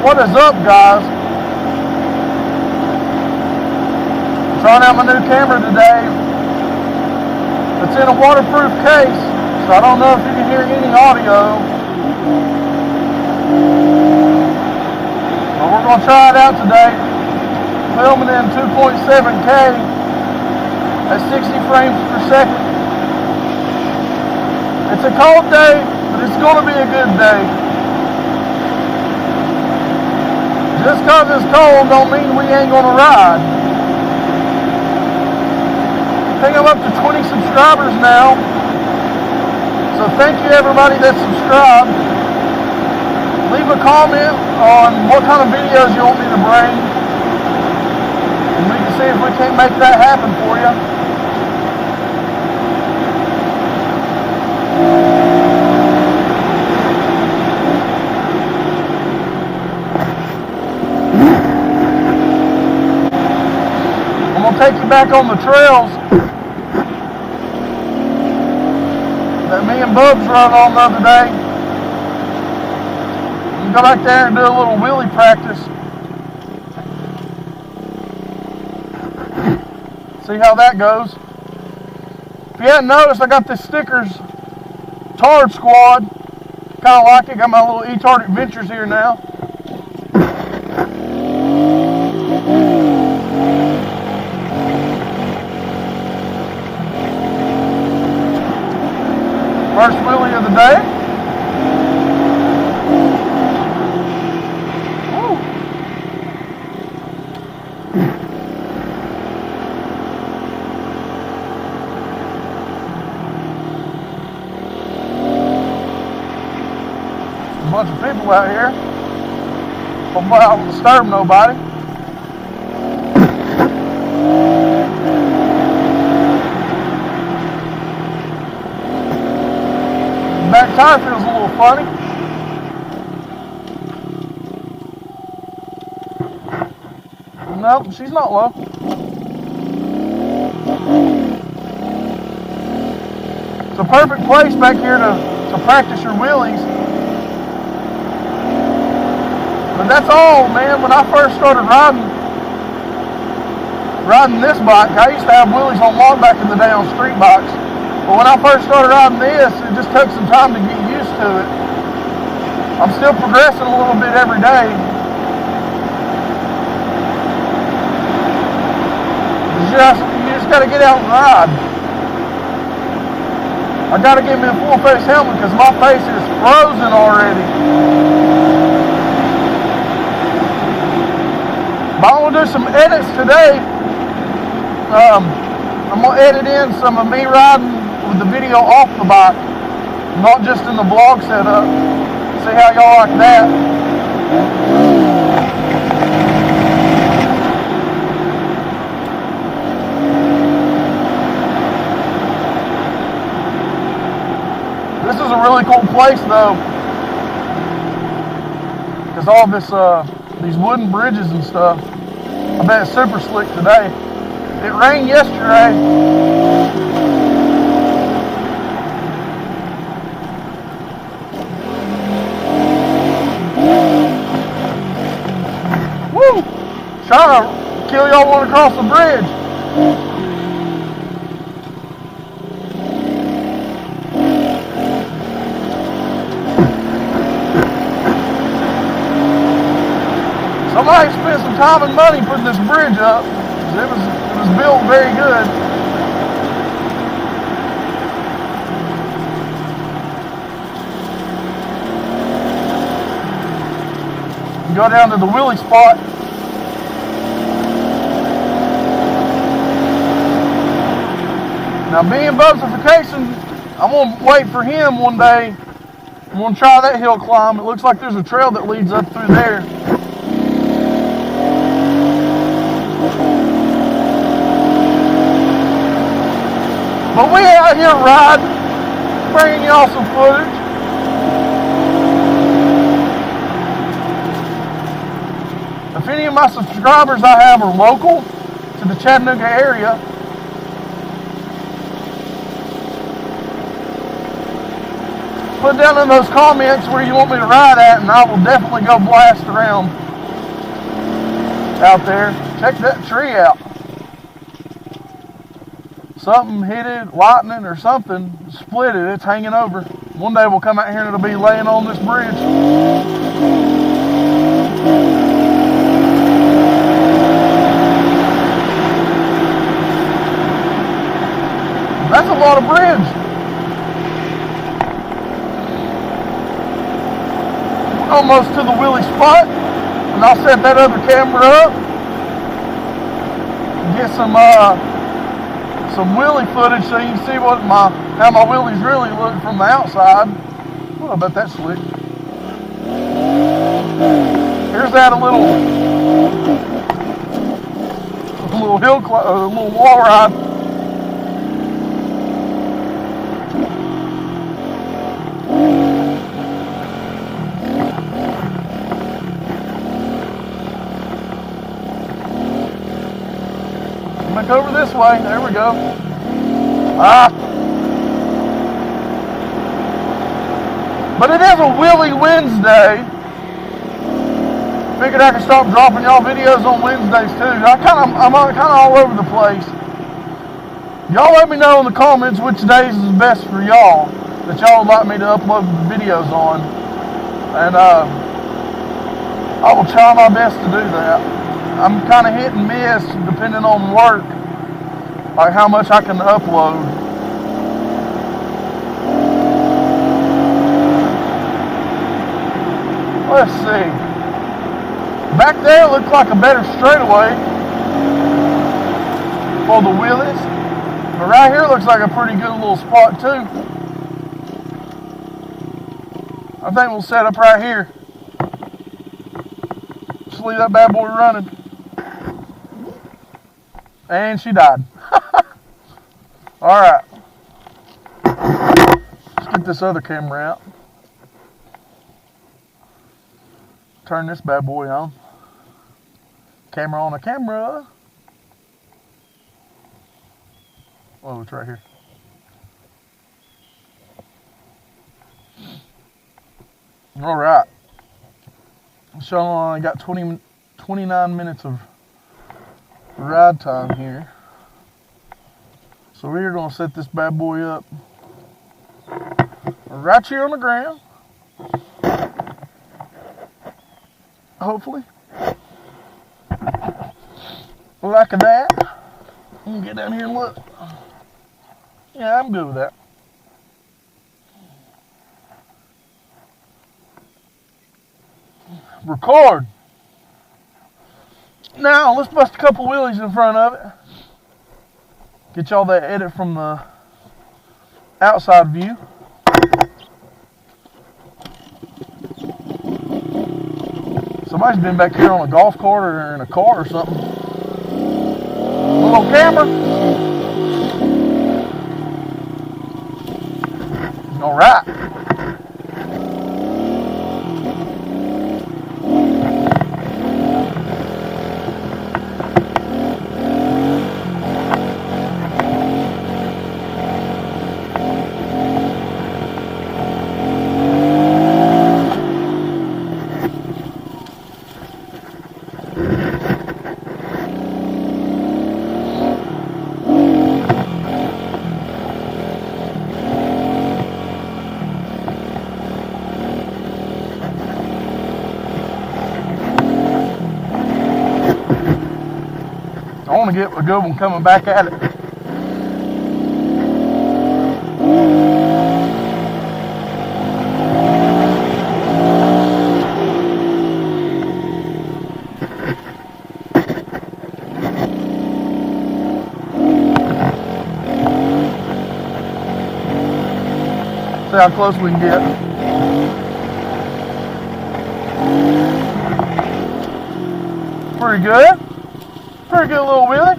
What is up, guys? Trying out my new camera today. It's in a waterproof case, so I don't know if you can hear any audio. But we're going to try it out today. Filming in 2.7K at 60 frames per second. It's a cold day, but it's going to be a good day. Just cause it's cold don't mean we ain't gonna ride. I think I'm up to 20 subscribers now. So thank you everybody that's subscribed. Leave a comment on what kind of videos you want me to bring. And we can see if we can't make that happen for you. Take you back on the trails that me and Bubs run on the other day. You go back there and do a little wheelie practice. See how that goes. If you hadn't noticed, I got this stickers, Etard Squad. Kind of like it. Got my little Etard Adventures here now. First wheelie of the day. Woo. A bunch of people out here. Hopefully I don't disturb nobody. Back tire feels a little funny. Nope, she's not low. It's a perfect place back here to practice your wheelies. But that's all, man. When I first started riding this bike, I used to have wheelies on long back in the day on street bikes. But when I first started riding this, it just took some time to get used to it. I'm still progressing a little bit every day. You just got to get out and ride. I got to get me a full face helmet because my face is frozen already. But I'm going to do some edits today. I'm going to edit in some of me riding with the video off the bike, not just in the vlog setup. See how y'all like that. This is a really cool place though, because all this these wooden bridges and stuff. I bet it's super slick today. It rained yesterday. Trying to kill y'all want to cross the bridge. Somebody spent some time and money putting this bridge up. It was built very good. You go down to the wheelie spot. Now, being Bubsification, I'm going to wait for him one day. I'm going to try that hill climb. It looks like there's a trail that leads up through there. But we out here riding, bringing y'all some footage. If any of my subscribers I have are local to the Chattanooga area, Put down in those comments where you want me to ride at, and I will definitely go blast around out there. Check that tree out. Something hit it, lightning or something, split it. It's hanging over. One day we'll come out here and it'll be laying on this bridge. That's a lot of bridge. Almost to the wheelie spot, and I'll set that other camera up and get some wheelie footage so you can see how my wheelies really look from the outside. Oh, I bet that's slick. Here's that a little wall ride. Back over this way. There we go. But it is a Wheelie Wednesday. Figured I could start dropping y'all videos on Wednesdays too. I'm kind of all over the place. Y'all let me know in the comments which days is best for y'all that y'all would like me to upload videos on, and I will try my best to do that. I'm kind of hit and miss depending on work, like how much I can upload. Let's see. Back there looks like a better straightaway for the wheelies, but right here looks like a pretty good little spot too. I think we'll set up right here. Just leave that bad boy running. And she died. Alright. Let's get this other camera out. Turn this bad boy on. Camera on a camera. Oh, it's right here. Alright. So I got 29 minutes of ride time here. So we're going to set this bad boy up right here on the ground. Hopefully. Like that. I'm going to get down here and look. Yeah, I'm good with that. Record. Now, let's bust a couple wheelies in front of it. Get y'all that edit from the outside view. Somebody's been back here on a golf cart or in a car or something. A little camera. All right. I want to get a good one coming back at it. See how close we can get. Pretty good. Pretty good little wheelie.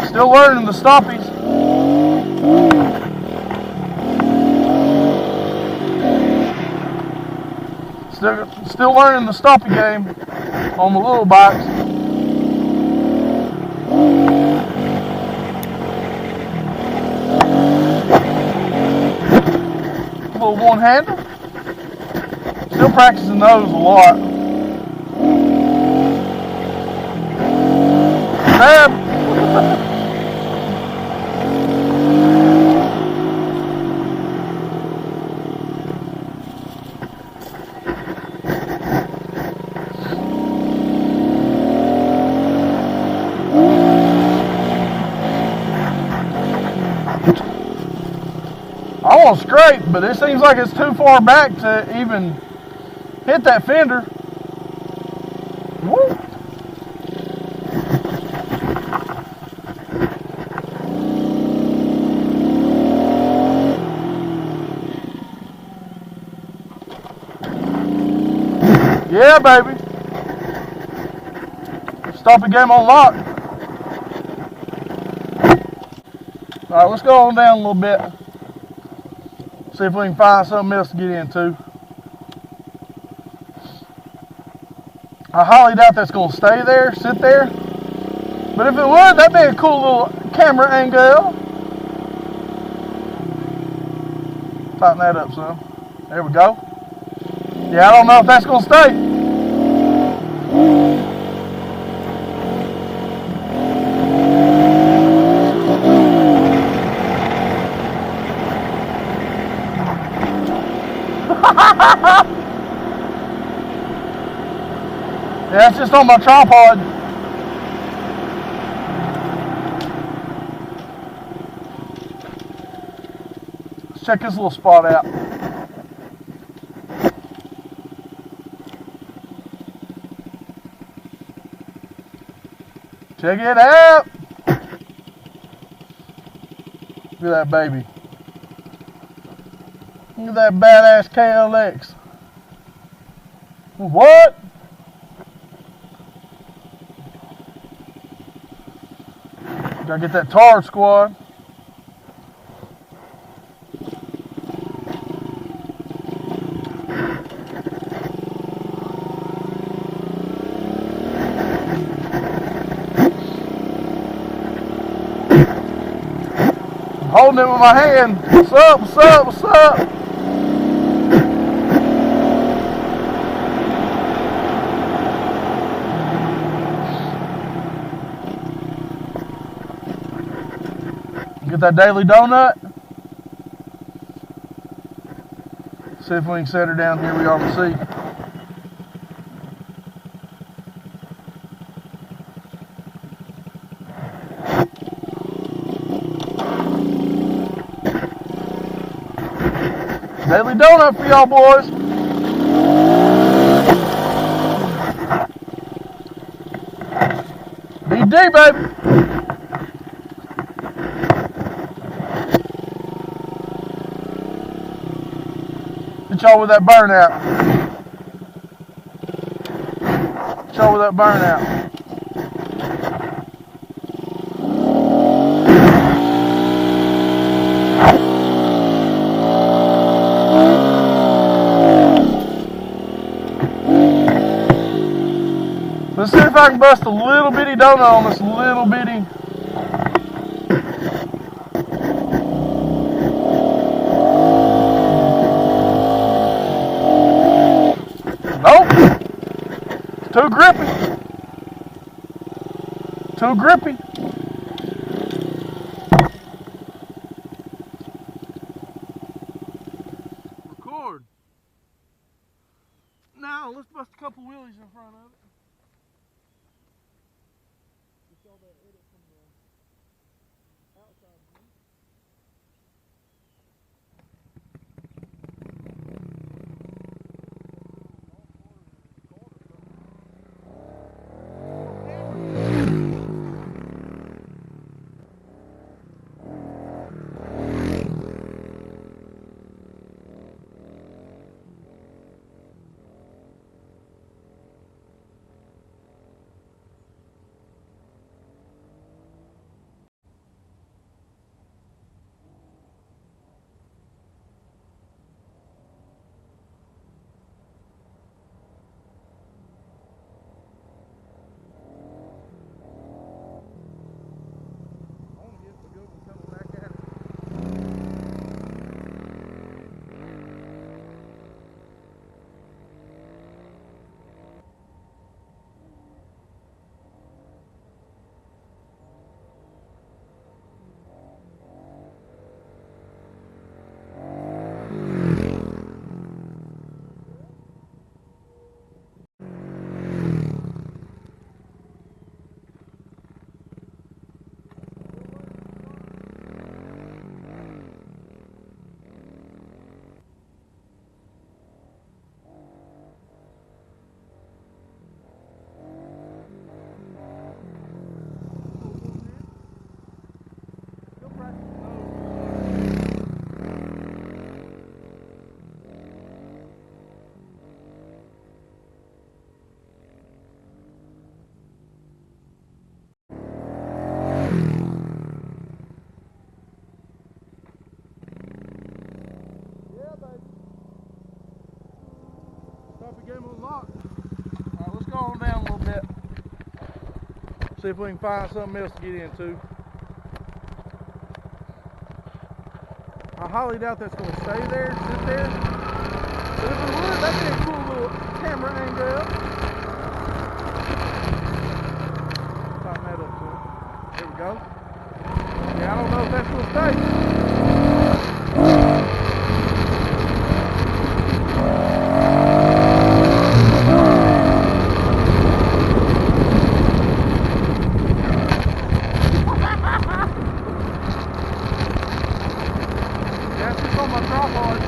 Still learning the stoppies. Still learning the stoppie game. on the little bikes. Little one-hander. Still practicing those a lot. Stab. I want to scrape, but it seems like it's too far back to even hit that fender. Woo. Yeah, baby. Stopping game on lock. All right, let's go on down a little bit. See if we can find something else to get into. I highly doubt that's going to stay there, sit there. But if it would, that'd be a cool little camera angle. Tighten that up some. There we go. Yeah, I don't know if that's going to stay. Yeah, it's just on my tripod. Let's check this little spot out. Check it out. Look at that baby. Look at that badass KLX. What? Gotta get that Etard squad. I'm holding it with my hand. What's up? What's up? What's up? Get that daily donut. See if we can set her down here. We are on the seat. Daily donut for y'all boys. BD, baby. Hit y'all with that burnout. Hit y'all with that burnout. Let's see if I can bust a little bitty donut on this little bitty. Nope. Too grippy. Too grippy. Record. Now let's bust a couple wheelies in front of it. Get all that edit from the outside view. See if we can find something else to get into. I highly doubt that's going to stay there, sit there. But if it would, that'd be a cool little camera angle. Tighten that up some. There we go. Yeah, I don't know if that's going to stay. That's just on my tripod.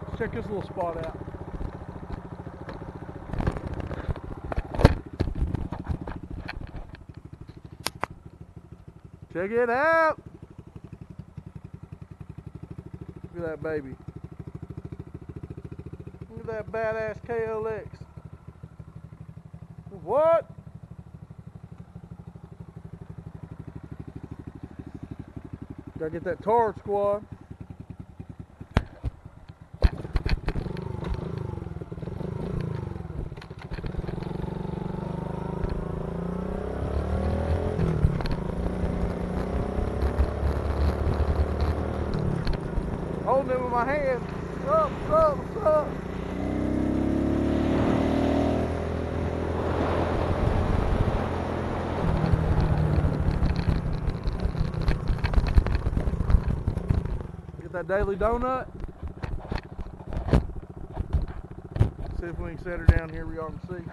Let's check this little spot out. Check it out. Look at that baby. Look at that badass KLX. What? Gotta get that Etard squad. Holding it with my hand. What's up? What's up? Get that daily donut. See if we can set her down here where y'all can see.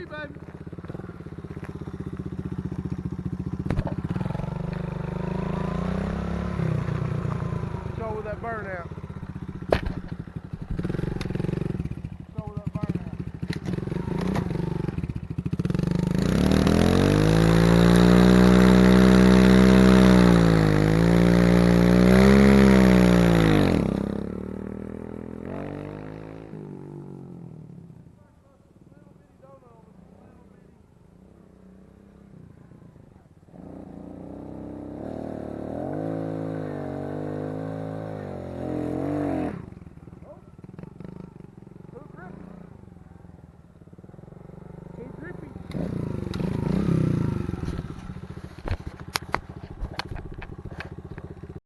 Baby. Show with that burnout.